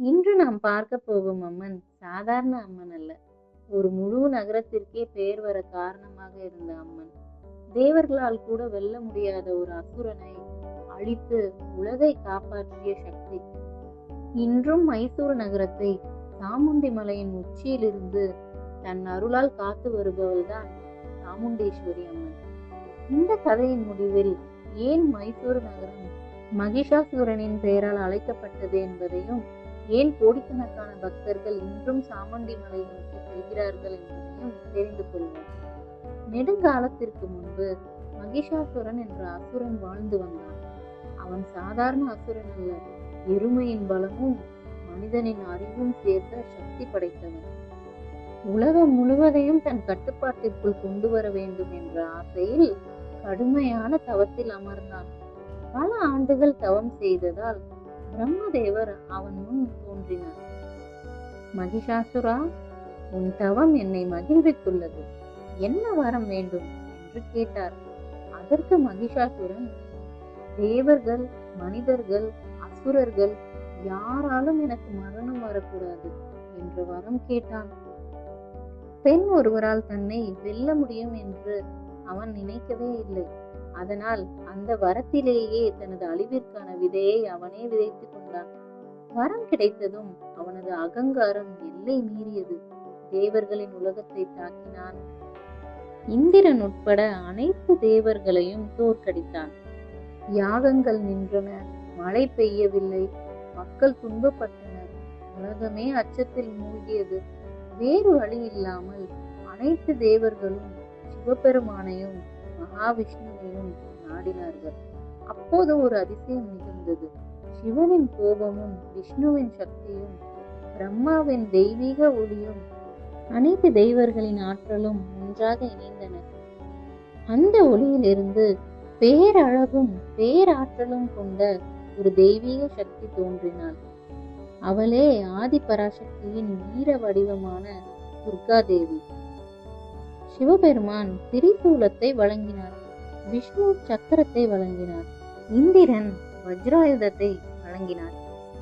இன்று நாம் பார்க்க போகும் அம்மன் சாதாரண அம்மன் அல்ல. ஒரு முழு நகரத்திற்கே பெயர் வர காரணமாக இருந்த அம்மன். தேவர்களால் கூட வெல்ல முடியாத ஒரு அசுரனை அழித்து உலகை காப்பாற்றிய சக்தி. இன்றும் மைசூர் நகரத்தை சாமுண்டி மலையின் உச்சியிலிருந்து தன் அருளால் காத்து வருபவள்தான் சாமுண்டேஸ்வரி அம்மன். இந்த கதையின் முடிவில் ஏன் மைசூர் நகரம் மகிஷாசுரனின் பெயரால் அழைக்கப்பட்டது என்பதையும், ஏன் கோடிக்கணக்கான பக்தர்கள் இன்றும் சாமுண்டி மலை நோக்கி செல்கிறார்கள் என்பதையும் தெரிந்து கொள்வோம். நெடுங்காலத்திற்கு முன்பு மகிஷாசுரன் என்ற அசுரன் வாழ்ந்து வந்தான். அவன் சாதாரண அசுரன் அல்ல, எருமையின் பலமும் மனிதனின் அறிவும் சேர்ந்த சக்தி படைத்தவன். உலகம் முழுவதையும் தன் கட்டுப்பாட்டிற்குள் கொண்டு வர வேண்டும் என்ற ஆசையில் கடுமையான தவத்தில் அமர்ந்தான். பல ஆண்டுகள் தவம் செய்ததால் பிரம்மதேவர் அவன் முன் தோன்றினார். மகிஷாசுரா, உன் தவம் என்னை மகிழ்வித்துள்ளது, என்ன வரம் வேண்டும் என்று கேட்டார். அதற்கு மகிஷாசுரன், தேவர்கள், மனிதர்கள், அசுரர்கள் யாராலும் எனக்கு மரணம் வரக்கூடாது என்ற வரம் கேட்டான். பெண் ஒருவரால் தன்னை வெல்ல முடியும் என்று அவன் நினைக்கவே இல்லை. அதனால் அந்த வரத்திலேயே தனது அழிவிற்கான விதையை அவனே விதைத்துக் கொண்டான். வரம் கிடைத்ததும் அவனது அகங்காரம் எல்லை மீறியது. தேவர்களின் உலகத்தை தாக்கினான். இந்திரன் உட்பட அனைத்து தேவர்களையும் தோற்கடித்தான். யாகங்கள் நின்றன, மழை பெய்யவில்லை, மக்கள் துன்பப்பட்டனர், உலகமே அச்சத்தில் மூழ்கியது. வேறு வழி இல்லாமல் அனைத்து தேவர்களும் சிவபெருமானையும் மகாவிஷ்ணுவையும் நாடினார்கள். அப்போது ஒரு அதிசயம் நிகழ்ந்தது. சிவனின் கோபமும் விஷ்ணுவின் சக்தியும் பிரம்மாவின் தெய்வீக ஒளியும் அனைத்து தெய்வர்களின் ஆற்றலும் ஒன்றாக இணைந்தன. அந்த ஒளியிலிருந்து பேரழகும் பேராற்றலும் கொண்ட ஒரு தெய்வீக சக்தி தோன்றினாள். அவளே ஆதி பராசக்தியின் வீர வடிவமான துர்காதேவி. சிவபெருமான் திரிசூலத்தை வழங்கினார், விஷ்ணு சக்கரத்தை வழங்கினார், இந்திரன் வஜ்ராயுதத்தை வழங்கினார்,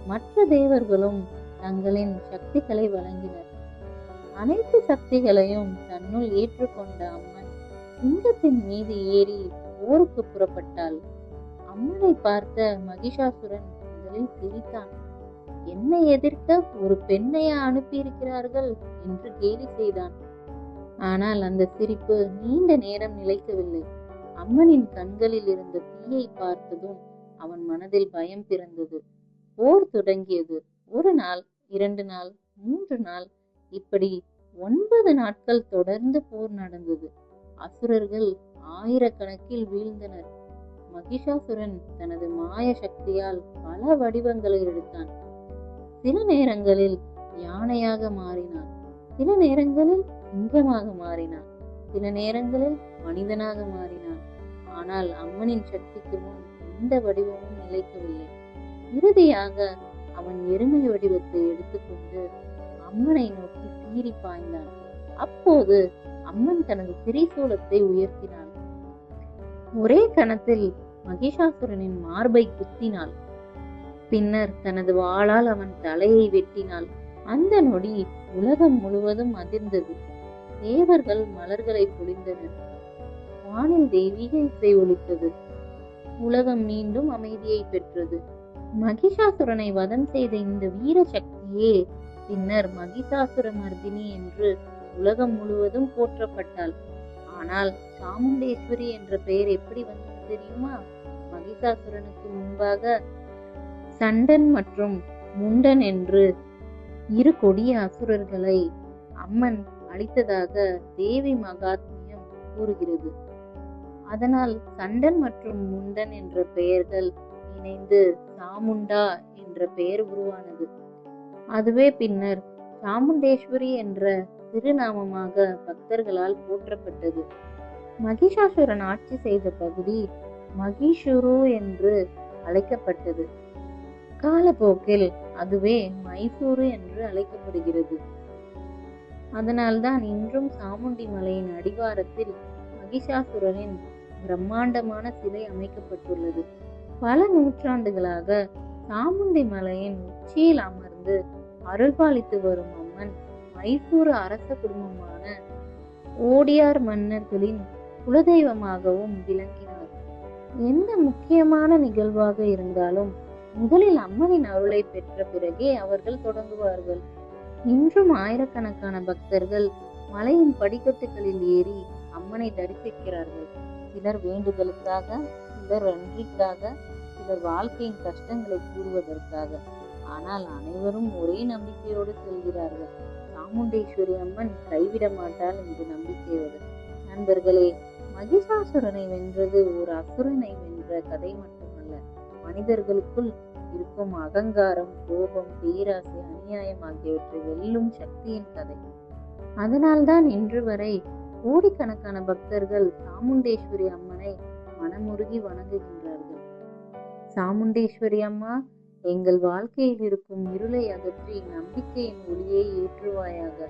மற்ற தேவர்களும் தங்களின் சக்திகளை வழங்கினர். அனைத்து சக்திகளையும் தன்னுள் ஏற்றுக்கொண்ட அம்மன் சிங்கத்தின் மீது ஏறி போருக்கு புறப்பட்டாள். அம்மனை பார்த்த மகிஷாசுரன் முதலில் சிரித்தான். என்னை எதிர்க்க ஒரு பெண்ணையா அனுப்பியிருக்கிறார்கள் என்று கேலி செய்தான். ஆனால் அந்த சிரிப்பு நீண்ட நேரம் நிலைக்கவில்லை. அம்மனின் கண்களில் இருந்த தீயை பார்த்ததும் அவன் மனதில் பயம் பிறந்தது. போர் தொடங்கியது. 1 நாள், 2 நாள், 3 நாள், இப்படி 9 நாட்கள் தொடர்ந்து போர் நடந்தது. அசுரர்கள் ஆயிரக்கணக்கில் வீழ்ந்தனர். மகிஷாசுரன் தனது மாய சக்தியால் பல வடிவங்களை எடுத்தான். சில நேரங்களில் யானையாக மாறினான், சில நேரங்களில் சிங்கமாக மாறினான், சில நேரங்களில் மனிதனாக மாறினான். ஆனால் அம்மனின் சக்திக்கு முன் எந்த வடிவமும் நிலைக்கவில்லை. இறுதியாக அவன் எருமை வடிவத்தை எடுத்துக்கொண்டு அம்மனை நோக்கி சீறி பாய்ந்தான். அப்போது அம்மன் தனது திரிசூலத்தை உயர்த்தினாள். ஒரே கணத்தில் மகிஷாசுரனின் மார்பை குத்தினாள். பின்னர் தனது வாளால் அவன் தலையை வெட்டினாள். அந்த நொடி உலகம் முழுவதும் அதிர்ந்தது. தேவர்கள் மலர்களை பொழிந்தனர். வானில் தெய்வீக இசை ஒலித்தது. உலகம் மீண்டும் அமைதியை பெற்றது. மகிஷாசுரனை வதம் செய்த இந்த வீர சக்தியே பின்னர் மகிஷாசுர மர்தினி என்று உலகம் முழுவதும் போற்றப்பட்டாள். ஆனால் சாமுண்டேஸ்வரி என்ற பெயர் எப்படி வந்தது தெரியுமா? மகிஷாசுரனுக்கு முன்பாக சண்டன் மற்றும் முண்டன் என்று 2 கொடிய அசுரர்களை அம்மன் அழித்ததாக தேவி மகாத்மியம் கூறுகிறது. அதனால் சண்டன் மற்றும் முண்டன் என்ற பெயர்கள் இணைந்து சாமுண்டா என்ற பெயர் உருவானது. அதுவே பின்னர் சாமுண்டேஸ்வரி என்ற திருநாமமாக பக்தர்களால் போற்றப்பட்டது. மகிஷாசுரன் ஆட்சி செய்த பகுதி மகிஷுரு என்று அழைக்கப்பட்டது. காலப்போக்கில் அதுவே மைசூரு என்று அழைக்கப்படுகிறது. அதனால்தான் இன்றும் சாமுண்டி மலையின் அடிவாரத்தில் மகிஷாசுரனின் பிரம்மாண்டமான சிலை அமைக்கப்பட்டுள்ளது. பல நூற்றாண்டுகளாக சாமுண்டி மலையின் உச்சியில் அமர்ந்து வந்து அருள்பாலித்து வரும் அம்மன் மைசூரு அரச குடும்பமான ஓடியார் மன்னர்களின் குலதெய்வமாகவும் விளங்கினார். எந்த முக்கியமான நிகழ்வாக இருந்தாலும் முதலில் அம்மனின் அருளை பெற்ற பிறகே அவர்கள் தொடங்குவார்கள். இன்றும் ஆயிரக்கணக்கான பக்தர்கள் மலையின் படிக்கட்டுகளில் ஏறி அம்மனை தரிசிக்கிறார்கள். சிலர் வேண்டுதலுக்காக, சிலர் நன்றிக்காக, சிலர் வாழ்க்கையின் கஷ்டங்களை கூறுவதற்காக. ஆனால் அனைவரும் ஒரே நம்பிக்கையோடு செல்கிறார்கள். சாமுண்டேஸ்வரி அம்மன் கைவிட மாட்டாள் என்ற நம்பிக்கையோடு. நண்பர்களே, மகிஷாசுரனை வென்றது ஒரு அசுரனை வென்ற கதை மட்டுமல்ல, மனிதர்களுக்குள் இருக்கும் அகங்காரம், கோபம், பேராசை, அநியாயம் ஆகியவற்றை வெல்லும் சக்தியின் கதை. அதனால்தான் இன்று வரை கோடிக்கணக்கான பக்தர்கள் சாமுண்டேஸ்வரி அம்மனை மனமுருகி வணங்குகின்றார்கள். சாமுண்டேஸ்வரி அம்மா, எங்கள் வாழ்க்கையில் இருக்கும் இருளை அகற்றி நம்பிக்கையின் ஒளியை ஏற்றுவாயாக.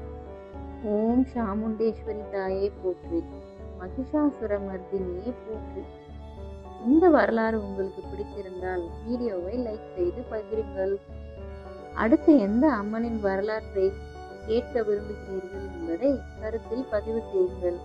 ஓம் சாமுண்டேஸ்வரி தாயே போற்றி, மகிஷாசுர மர்தினியே போற்றி. இந்த வரலாறு உங்களுக்கு பிடித்திருந்தால் வீடியோவை லைக் செய்து பகிருங்கள். அடுத்து எந்த அம்மனின் வரலாற்றை கேட்க விரும்புகிறீர்கள் என்பதை கருத்தில் பதிவு செய்யுங்கள்.